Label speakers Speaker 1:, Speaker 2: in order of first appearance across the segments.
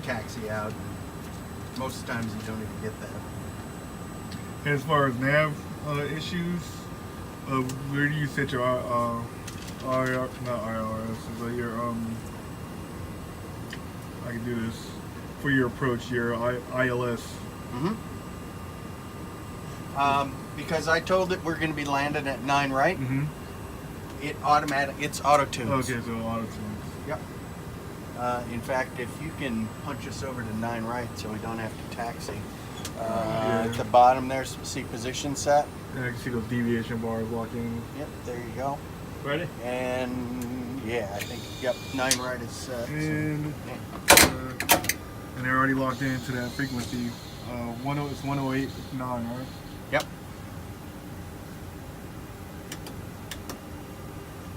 Speaker 1: taxi out. Most times you don't even get that.
Speaker 2: As far as nav issues, where do you set your not IRS, but your I can do this for your approach, your ILS.
Speaker 1: Because I told it we're going to be landing at 9 right. It's auto tunes.
Speaker 2: Okay, so auto tunes.
Speaker 1: Yep. In fact, if you can punch us over to 9 right so we don't have to taxi. At the bottom there, see position set.
Speaker 2: And I can see those deviation bars walking.
Speaker 1: Yep, there you go.
Speaker 2: Ready?
Speaker 1: And yeah, I think, yep, 9 right is set.
Speaker 2: And, and they're already locked into that frequency. It's 108.9, right?
Speaker 1: Yep.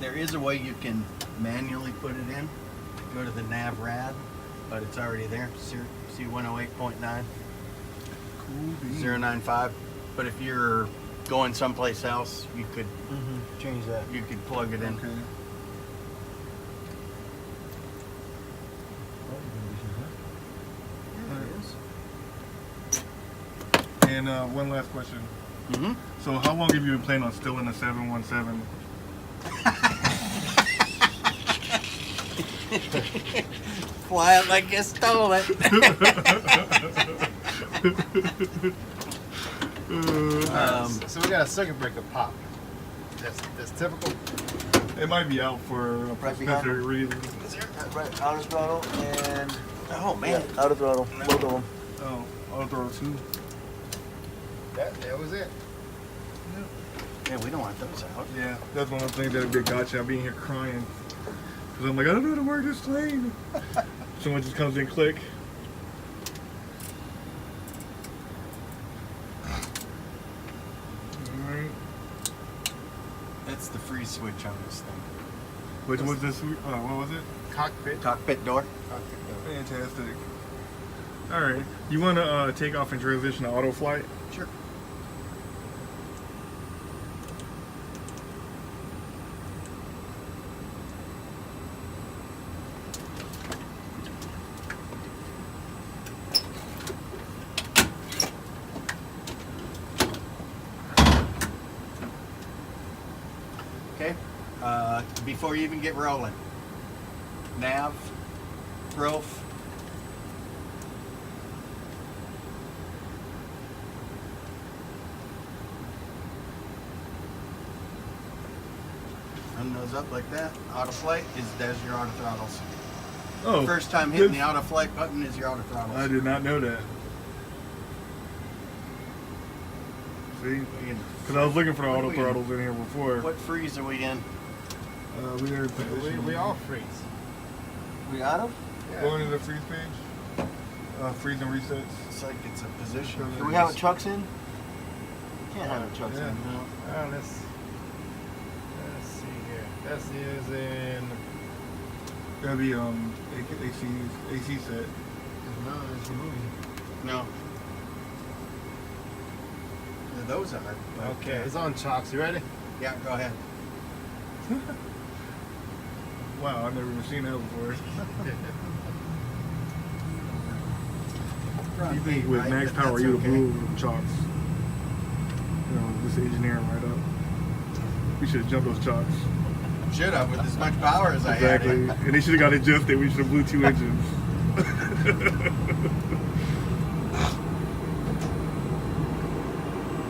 Speaker 1: There is a way you can manually put it in. Go to the nav rad, but it's already there. See 108.9.
Speaker 2: Cool.
Speaker 1: 095. But if you're going someplace else, you could
Speaker 3: Change that.
Speaker 1: you could plug it in.
Speaker 2: Okay. And one last question. So how long have you been planning on stealing a 717?
Speaker 1: Fly it like you stole it.
Speaker 3: So we got a circuit breaker pop. That's typical.
Speaker 2: It might be out for a
Speaker 1: Right behind
Speaker 2: specific reason.
Speaker 1: Right, auto throttle and oh man, auto throttle, both of them.
Speaker 2: Oh, auto throttle too.
Speaker 3: That was it.
Speaker 1: Yeah, we don't want those out.
Speaker 2: Yeah, that's one of the things that would be a gotcha. I'm being here crying. Because I'm like, I don't know how to work this thing. Someone just comes in, click. Alright.
Speaker 1: That's the freeze switch on this thing.
Speaker 2: Which was this? What was it?
Speaker 1: Cockpit door.
Speaker 2: Fantastic. Alright. You want to take off and transition to auto flight?
Speaker 1: Sure. Okay. Before you even get rolling, nav, growth. Run those up like that. Auto flight there's your auto throttles.
Speaker 2: Oh.
Speaker 1: First time hitting the auto flight button is your auto throttles.
Speaker 2: I did not know that. See? Because I was looking for the auto throttles in here before.
Speaker 1: What freeze are we in?
Speaker 3: We all freeze.
Speaker 1: We out of?
Speaker 3: Yeah.
Speaker 2: Going to the freeze page. Freeze and resets.
Speaker 1: It's like it's a position.
Speaker 3: Do we have a trucks in?
Speaker 1: Can't have a trucks
Speaker 2: Yeah.
Speaker 1: in. No.
Speaker 3: Let's see here. That is in.
Speaker 2: That'd be AC set.
Speaker 3: No, it's moving.
Speaker 1: No. Yeah, those are. But,
Speaker 3: Okay, it's on chocks. You ready?
Speaker 1: Yeah, go ahead.
Speaker 2: Wow, I've never even seen that before. You think with max power you would move chocks? You know, just engineering right up. We should have jumped those chocks.
Speaker 1: Should have with as much power as I had.
Speaker 2: Exactly. And they should have got adjusted. We should have blew 2 engines.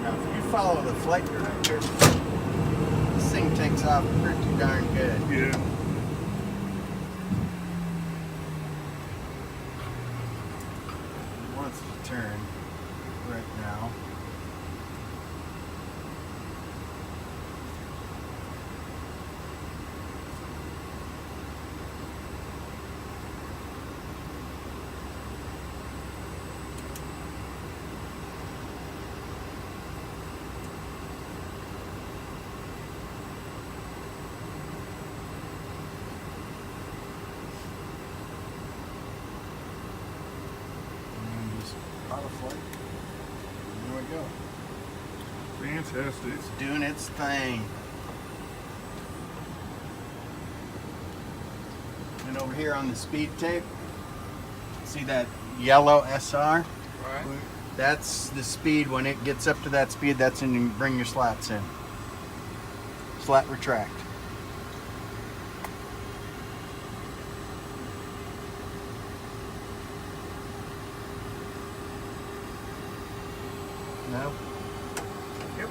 Speaker 1: Now, if you follow the flight director, this thing takes off pretty darn good.
Speaker 2: Yeah.
Speaker 1: It wants to turn right now. Auto flight. There we go.
Speaker 2: Fantastic.
Speaker 1: It's doing its thing. And over here on the speed tape, See that yellow SR?
Speaker 3: Right.
Speaker 1: That's the speed. When it gets up to that speed, that's when you bring your slats in. Slat retract. No?
Speaker 3: Yep.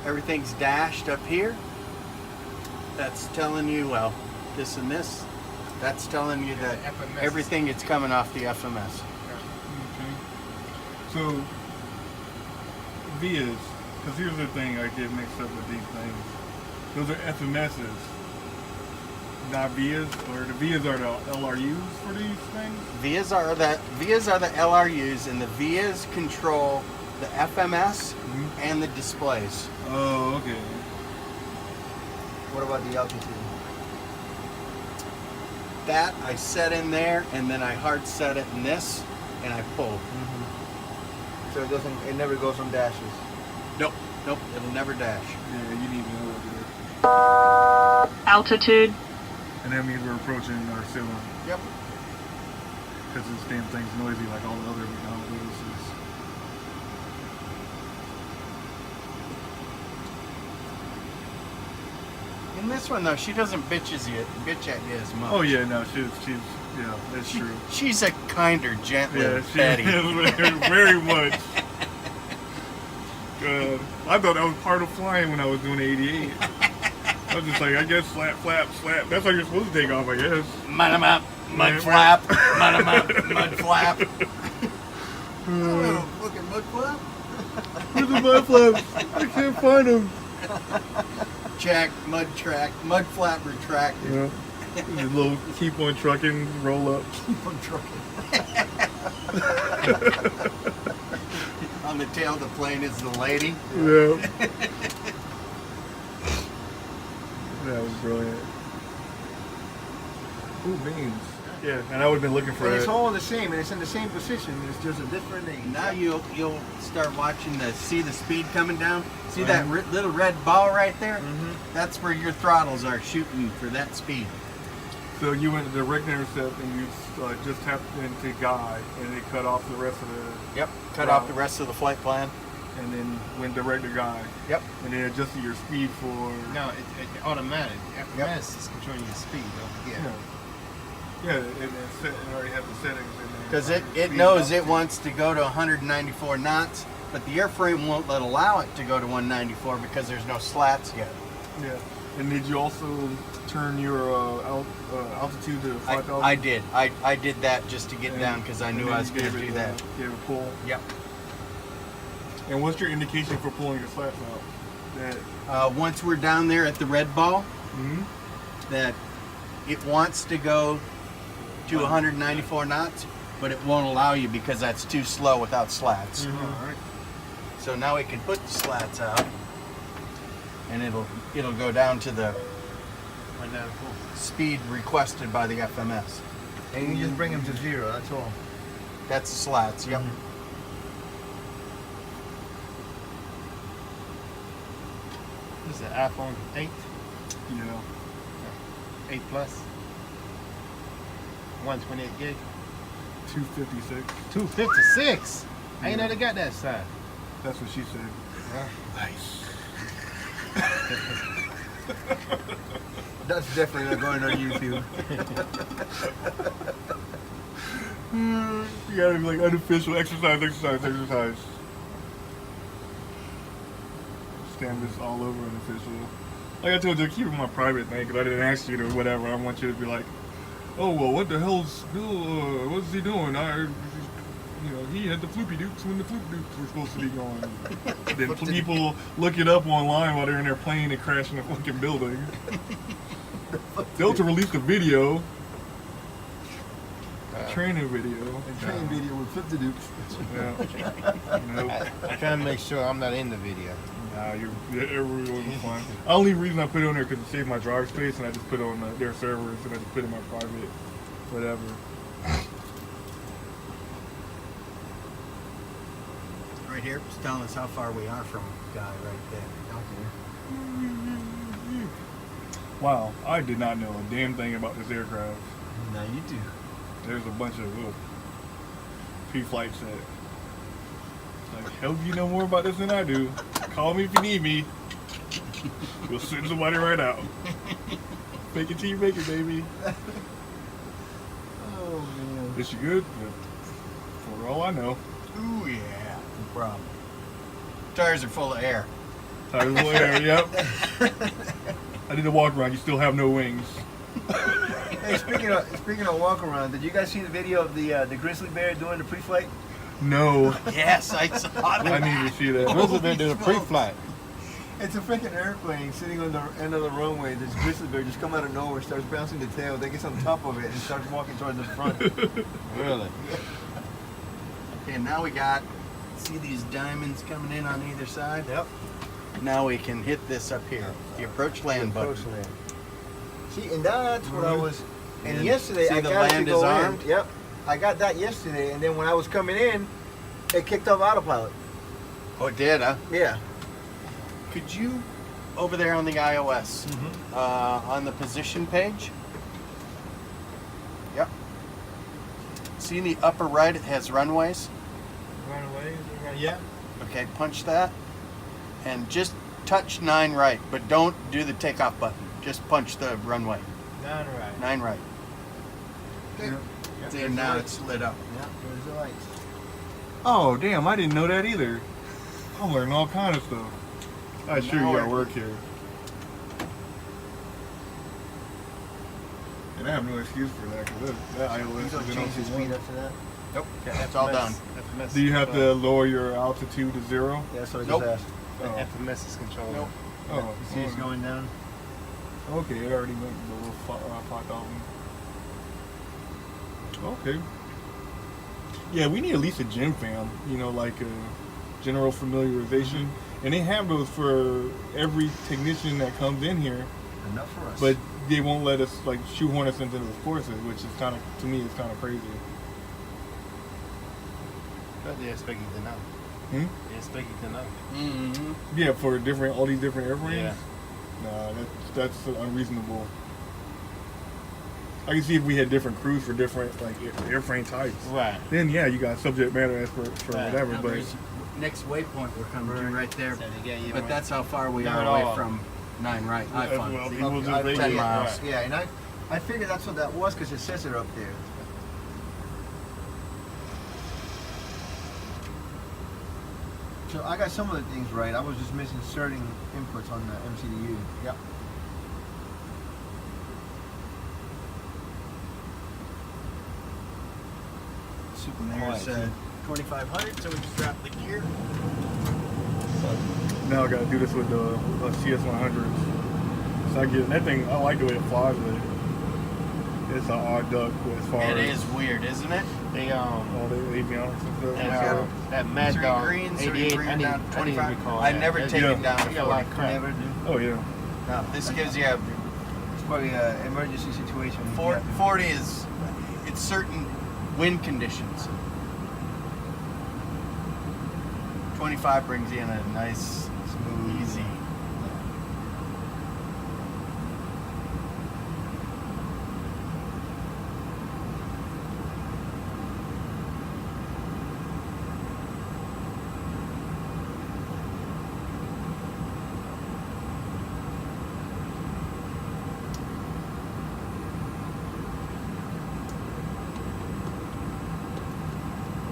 Speaker 1: Everything's dashed up here. That's telling you, well, this and this. That's telling you that
Speaker 3: FMS.
Speaker 1: everything is coming off the FMS.
Speaker 2: Okay. So, vias, because here's the thing I get mixed up with these things. Those are FMSs, not vias, or the vias are the LRUs for these things?
Speaker 1: Vias are the LRUs, and the vias control the FMS and the displays.
Speaker 2: Oh, okay.
Speaker 1: What about the altitude? That I set in there, and then I hard set it in this, and I pull.
Speaker 4: So it never goes on dashes.
Speaker 1: Nope, it'll never dash.
Speaker 2: Yeah, you need to know what it is.
Speaker 5: Altitude.
Speaker 2: And that means we're approaching our ceiling,
Speaker 1: Yep.
Speaker 2: because this damn thing's noisy like all the other McDonald's.
Speaker 1: In this one though, she doesn't bitch at you as much.
Speaker 2: Oh yeah, no, she's yeah, that's true.
Speaker 1: She's a kinder, gentler
Speaker 2: Yeah, she
Speaker 1: Betty.
Speaker 2: is very much. I thought that was part of flying when I was doing 88. I was just like, I guess slap, flap, slap. That's how you're supposed to take off, I guess.
Speaker 1: Mud 'em up, mud flap, mud 'em up, mud flap. Oh, look at mud flap.
Speaker 2: Where's the mud flaps? I can't find them.
Speaker 1: Check, mud track, mud flap retracted.
Speaker 2: Yeah. The little keep on trucking, roll up.
Speaker 1: Keep on trucking. On the tail of the plane is the lady.
Speaker 2: Yeah. That was brilliant. Ooh, beans. Yeah, and I would have been looking for
Speaker 4: And it's
Speaker 2: it.
Speaker 4: all the same, and it's in the same position. It's just a different name.
Speaker 1: Now you'll start watching see the speed coming down. See that little red ball right there? That's where your throttles are shooting for that speed.
Speaker 2: So you went to the direct intercept and you just tapped into guide, and it cut off the rest of the.
Speaker 1: Yep. Cut off the rest of the flight plan.
Speaker 2: And then went direct to guide.
Speaker 1: Yep.
Speaker 2: And then adjusted your speed for.
Speaker 3: No, it's automatic. FMS is controlling your speed, though.
Speaker 2: Yeah. Yeah, it already has the settings in there.
Speaker 1: Because it
Speaker 2: Speed
Speaker 1: knows
Speaker 2: up.
Speaker 1: it wants to go to 194 knots, but the airframe won't allow it to go to 194 because there's no slats yet.
Speaker 2: Yeah. And did you also turn your altitude to 5,000?
Speaker 1: I did. I did that just to get
Speaker 2: And-
Speaker 1: down because I
Speaker 2: and
Speaker 1: knew
Speaker 2: then
Speaker 1: I was
Speaker 2: you
Speaker 1: going to
Speaker 2: gave
Speaker 1: do
Speaker 2: it,
Speaker 1: that.
Speaker 2: Gave a pull.
Speaker 1: Yep.
Speaker 2: And what's your indication for pulling your slats out? That.
Speaker 1: Once we're down there at the red ball, that it wants to go to 194 knots, but it won't allow you because that's too slow without slats.
Speaker 3: All right.
Speaker 1: So now we can put the slats out, and it'll go down to the speed requested by the FMS.
Speaker 4: And you just bring them to 0, that's all.
Speaker 1: That's the slats. Yep.
Speaker 3: This is the iPhone 8,
Speaker 2: Yeah.
Speaker 3: 8 Plus, 128 gig,
Speaker 2: 256.
Speaker 3: 256. I ain't know they got that side.
Speaker 2: That's what she said.
Speaker 1: Nice.
Speaker 4: That's definitely not going on YouTube.
Speaker 2: You gotta be like unofficial exercise. Stamp this all over unofficial. Like I told you, keep it my private thing because I didn't ask you to whatever. I want you to be like, oh well, what the hell's Bill? What's he doing? He had the floopy dukes when the floopy dukes were supposed to be going. Then people look it up online while they're in their plane and crashing a fucking building. Delta released a video, training video.
Speaker 4: And training video with 50 dukes.
Speaker 2: Yeah. Nope.
Speaker 3: I'm trying to make sure I'm not in the video.
Speaker 2: Nah, everyone's fine. The only reason I put it on there because it saved my drive space, and I just put it on their servers, and I just put it in my private, whatever.
Speaker 1: Right here, it's telling us how far we are from Guy right there.
Speaker 2: Wow, I did not know a damn thing about this aircraft.
Speaker 3: Now you do.
Speaker 2: There's a bunch of pre-flight set. Like, hell, you know more about this than I do. Call me if you need me. We'll send somebody right out. Fake it till you make it, baby.
Speaker 3: Oh man.
Speaker 2: Is she good? For all I know.
Speaker 1: Ooh, yeah. No problem. Tires are full of air.
Speaker 2: Tires full of air, yep. I did a walk around. You still have no wings.
Speaker 4: Hey, speaking of walk around, did you guys see the video of the grizzly bear doing the pre-flight?
Speaker 2: No.
Speaker 1: Yes, I saw that.
Speaker 2: I need to see that.
Speaker 4: Grizzly bear did a pre-flight. It's a freaking airplane sitting on the end of the runway. This grizzly bear just come out of nowhere, starts bouncing the tail, then gets on top of it and starts walking towards the front.
Speaker 3: Really?
Speaker 1: Okay, now we got, see these diamonds coming in on either side?
Speaker 4: Yep.
Speaker 1: Now we can hit this up here. The approach land button.
Speaker 4: Approach land. See, and that's what I was. And
Speaker 1: And
Speaker 4: yesterday
Speaker 1: see
Speaker 4: I
Speaker 1: the
Speaker 4: got it to
Speaker 1: land
Speaker 4: go
Speaker 1: is
Speaker 4: in.
Speaker 1: armed?
Speaker 4: Yep. I got that yesterday, and then when I was coming in, it kicked off autopilot.
Speaker 1: Oh, it did, huh?
Speaker 4: Yeah.
Speaker 1: Could you, over there on the iOS, on the position page? Yep. See in the upper right, it has runways.
Speaker 4: Runaway. Yeah.
Speaker 1: Okay, punch that. And just touch 9 right, but don't do the takeoff button. Just punch the runway.
Speaker 4: 9 right.
Speaker 1: 9 right.
Speaker 4: Yep.
Speaker 1: See, and now it's lit up.
Speaker 4: Yeah. There's the lights.
Speaker 2: Oh, damn. I didn't know that either. I'm learning all kind of stuff. I sure you got work here. And I have no excuse for that because that iOS
Speaker 4: You
Speaker 2: has
Speaker 4: don't
Speaker 2: been
Speaker 4: change the
Speaker 2: on
Speaker 4: speed up to that.
Speaker 1: Nope,
Speaker 3: Okay,
Speaker 1: that's all done.
Speaker 3: FMS,
Speaker 2: Do you have to lower your altitude to 0?
Speaker 4: Yeah, so I
Speaker 1: Nope.
Speaker 4: just asked.
Speaker 2: Oh.
Speaker 3: FMS is controlled.
Speaker 1: Nope.
Speaker 2: Oh,
Speaker 4: You see it's going down.
Speaker 2: okay, it already went below 5,000. Okay. Yeah, we need at least a gym fam, like a general familiarization. And they have those for every technician that comes in here,
Speaker 4: Enough for us.
Speaker 2: but they won't let us shoehorn us into those courses, which is kind of, to me, is kind of crazy.
Speaker 3: But they expect you to know.
Speaker 2: Hmm?
Speaker 3: They expect you to know.
Speaker 1: Mm-hmm.
Speaker 2: Yeah, for all these different airframes.
Speaker 3: Yeah.
Speaker 2: Nah, that's unreasonable. I can see if we had different crews for different airframe types.
Speaker 3: Right.
Speaker 2: Then yeah, you got subject matter experts for
Speaker 3: Right.
Speaker 2: whatever.
Speaker 1: Now,
Speaker 2: but
Speaker 1: there's next waypoint we're coming to right there.
Speaker 3: So they get you
Speaker 1: But
Speaker 3: right.
Speaker 1: that's how far we
Speaker 3: Not
Speaker 1: are
Speaker 3: at
Speaker 1: away
Speaker 3: all.
Speaker 1: from 9 right.
Speaker 2: Yeah,
Speaker 1: iPhone.
Speaker 2: well,
Speaker 1: See?
Speaker 2: people just
Speaker 4: I-
Speaker 2: think
Speaker 1: 10
Speaker 2: it-
Speaker 1: miles.
Speaker 4: Yeah, and I figured that's what that was because it says it up there. So I got some of the things right. I was just misinserting inputs on the MCDU. Yep.
Speaker 1: Superman said 2,500, so we just dropped the gear.
Speaker 2: now I got to do this with the CS100s. So I get that thing. I like the way it flies, but it's an odd duck as far
Speaker 1: It
Speaker 2: as
Speaker 1: is weird, isn't it?
Speaker 3: They
Speaker 2: all the avionics and stuff.
Speaker 3: that, that Mad
Speaker 1: 3
Speaker 3: Dog
Speaker 1: green, 3
Speaker 3: 88.
Speaker 1: green down,
Speaker 3: I need
Speaker 1: 25.
Speaker 3: to recall
Speaker 1: I
Speaker 3: that.
Speaker 1: never
Speaker 3: That's-
Speaker 1: take
Speaker 2: yeah.
Speaker 1: it down
Speaker 3: You
Speaker 1: to
Speaker 3: got a lot
Speaker 1: 40.
Speaker 3: of crap.
Speaker 4: Never do.
Speaker 2: Oh yeah.
Speaker 1: No, this gives you a
Speaker 4: It's probably an emergency situation.
Speaker 1: 40 is it's certain wind conditions. 25 brings you in a nice, smooth, easy.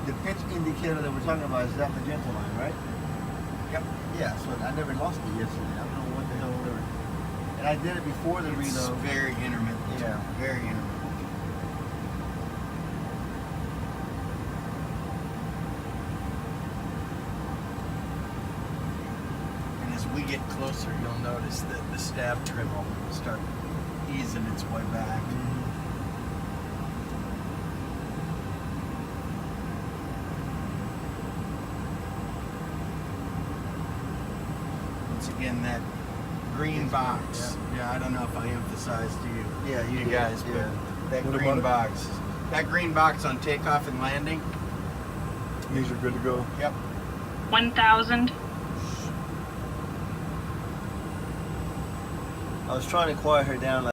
Speaker 4: The pitch indicator that we're talking about is that magenta line, right?
Speaker 1: Yep.
Speaker 4: Yeah, so I never lost it yesterday. I don't know what the hell whatever. And I did it before the
Speaker 1: It's
Speaker 4: reload.
Speaker 1: very intermittent.
Speaker 4: Yeah.
Speaker 1: Very intermittent. And as we get closer, you'll notice that the stab trim will start easing its way back. Once again, that green box. Yeah, I don't know if I emphasized to you.
Speaker 4: Yeah, you
Speaker 1: you
Speaker 4: did,
Speaker 1: guys,
Speaker 4: yeah.
Speaker 1: but that
Speaker 2: What
Speaker 1: green
Speaker 2: about it?
Speaker 1: box. That green box on takeoff and landing.
Speaker 2: Means you're good to go.
Speaker 1: Yep.
Speaker 5: 1,000.
Speaker 4: was trying to quiet her down.